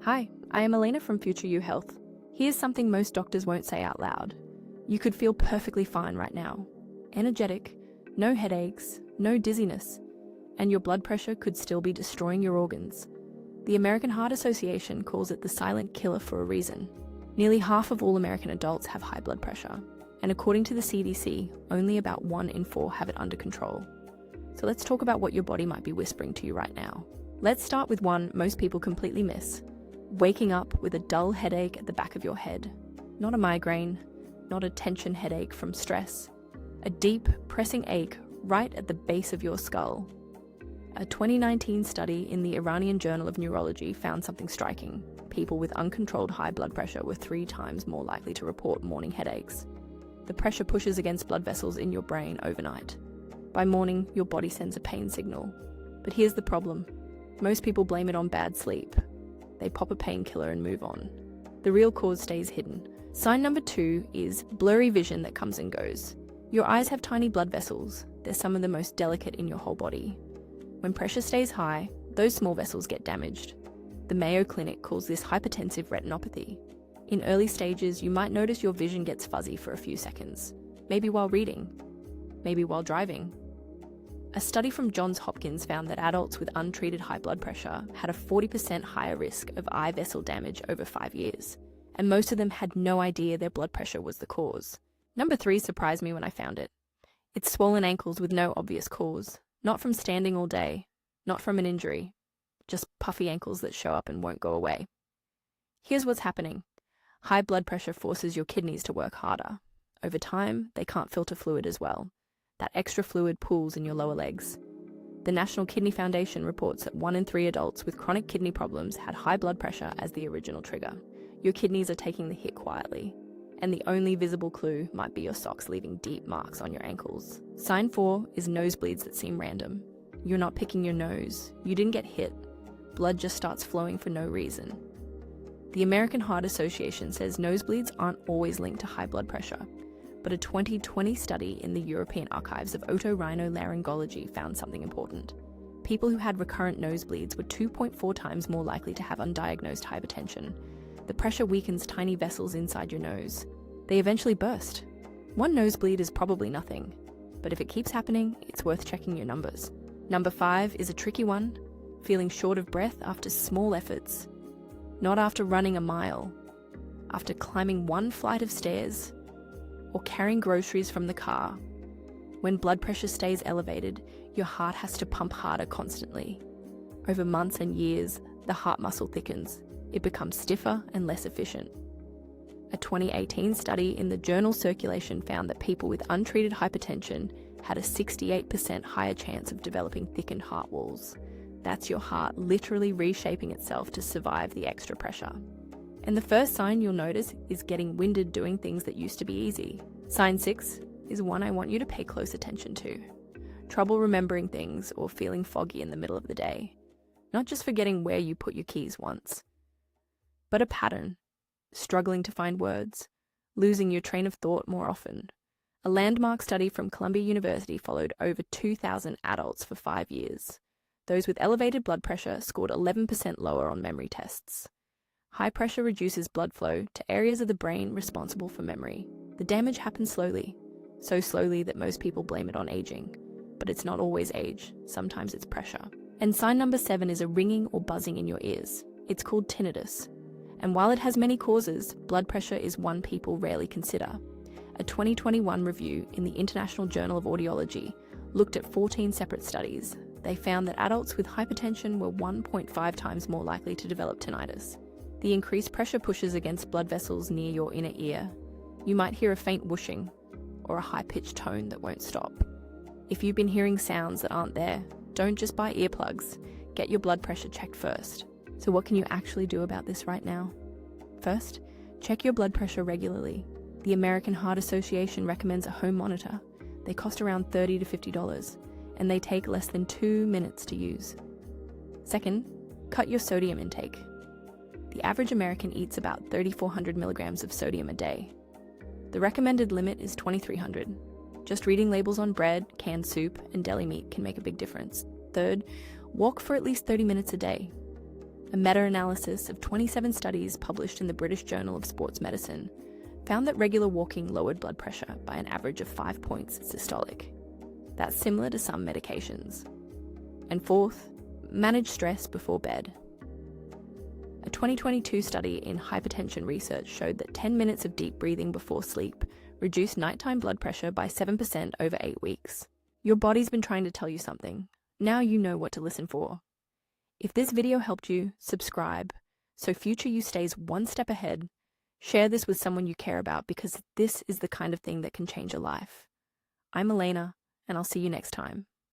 Hi, I am Elena from Future You Health. Here's something most doctors won't say out loud. You could feel perfectly fine right now. Energetic, no headaches, no dizziness, and your blood pressure could still be destroying your organs. The American Heart Association calls it the silent killer for a reason. Nearly half of all American adults have high blood pressure, and according to the CDC, only about 1 in 4 have it under control. So let's talk about what your body might be whispering to you right now. Let's start with one most people completely miss. Waking up with a dull headache at the back of your head. Not a migraine, not a tension headache from stress. A deep, pressing ache right at the base of your skull. A 2019 study in the Iranian Journal of Neurology found something striking. People with uncontrolled high blood pressure were 3 times more likely to report morning headaches. The pressure pushes against blood vessels in your brain overnight. By morning, your body sends a pain signal. But here's the problem. Most people blame it on bad sleep. They pop a painkiller and move on. The real cause stays hidden. Sign number 2 is blurry vision that comes and goes. Your eyes have tiny blood vessels. They're some of the most delicate in your whole body. When pressure stays high, those small vessels get damaged. The Mayo Clinic calls this hypertensive retinopathy. In early stages, you might notice your vision gets fuzzy for a few seconds. Maybe while reading. Maybe while driving. A study from Johns Hopkins found that adults with untreated high blood pressure had a 40% higher risk of eye vessel damage over 5 years, and most of them had no idea their blood pressure was the cause. Number 3 surprised me when I found it. It's swollen ankles with no obvious cause, not from standing all day, not from an injury, just puffy ankles that show up and won't go away. Here's what's happening. High blood pressure forces your kidneys to work harder. Over time, they can't filter fluid as well. That extra fluid pools in your lower legs. The National Kidney Foundation reports that 1 in 3 adults with chronic kidney problems had high blood pressure as the original trigger. Your kidneys are taking the hit quietly, and the only visible clue might be your socks leaving deep marks on your ankles. Sign 4 is nosebleeds that seem random. You're not picking your nose. You didn't get hit. Blood just starts flowing for no reason. The American Heart Association says nosebleeds aren't always linked to high blood pressure. But a 2020 study in the European Archives of Otorhinolaryngology found something important. People who had recurrent nosebleeds were 2.4 times more likely to have undiagnosed hypertension. The pressure weakens tiny vessels inside your nose. They eventually burst. One nosebleed is probably nothing, but if it keeps happening, it's worth checking your numbers. Number 5 is a tricky one, feeling short of breath after small efforts. Not after running a mile, after climbing 1 flight of stairs, or carrying groceries from the car. When blood pressure stays elevated, your heart has to pump harder constantly. Over months and years, the heart muscle thickens. It becomes stiffer and less efficient. A 2018 study in the journal Circulation found that people with untreated hypertension had a 68% higher chance of developing thickened heart walls. That's your heart literally reshaping itself to survive the extra pressure. And the first sign you'll notice is getting winded doing things that used to be easy. Sign 6 is one I want you to pay close attention to. Trouble remembering things or feeling foggy in the middle of the day. Not just forgetting where you put your keys once, but a pattern. Struggling to find words, losing your train of thought more often. A landmark study from Columbia University followed over 2,000 adults for 5 years. Those with elevated blood pressure scored 11% lower on memory tests. High pressure reduces blood flow to areas of the brain responsible for memory. The damage happens slowly, so slowly that most people blame it on aging. But it's not always age, sometimes it's pressure. And sign number 7 is a ringing or buzzing in your ears. It's called tinnitus. And while it has many causes, blood pressure is one people rarely consider. A 2021 review in the International Journal of Audiology looked at 14 separate studies. They found that adults with hypertension were 1.5 times more likely to develop tinnitus. The increased pressure pushes against blood vessels near your inner ear. You might hear a faint whooshing or a high-pitched tone that won't stop. If you've been hearing sounds that aren't there, don't just buy earplugs. Get your blood pressure checked first. So what can you actually do about this right now? First, check your blood pressure regularly. The American Heart Association recommends a home monitor. They cost around $30 to $50, and they take less than 2 minutes to use. Second, cut your sodium intake. The average American eats about 3,400 milligrams of sodium a day. The recommended limit is 2,300. Just reading labels on bread, canned soup, and deli meat can make a big difference. Third, walk for at least 30 minutes a day. A meta-analysis of 27 studies published in the British Journal of Sports Medicine found that regular walking lowered blood pressure by an average of 5 points systolic. That's similar to some medications. And fourth, manage stress before bed. A 2022 study in hypertension research showed that 10 minutes of deep breathing before sleep reduced nighttime blood pressure by 7% over 8 weeks. Your body's been trying to tell you something. Now you know what to listen for. If this video helped you, subscribe so future you stays one step ahead. Share this with someone you care about because this is the kind of thing that can change a life. I'm Elena, and I'll see you next time.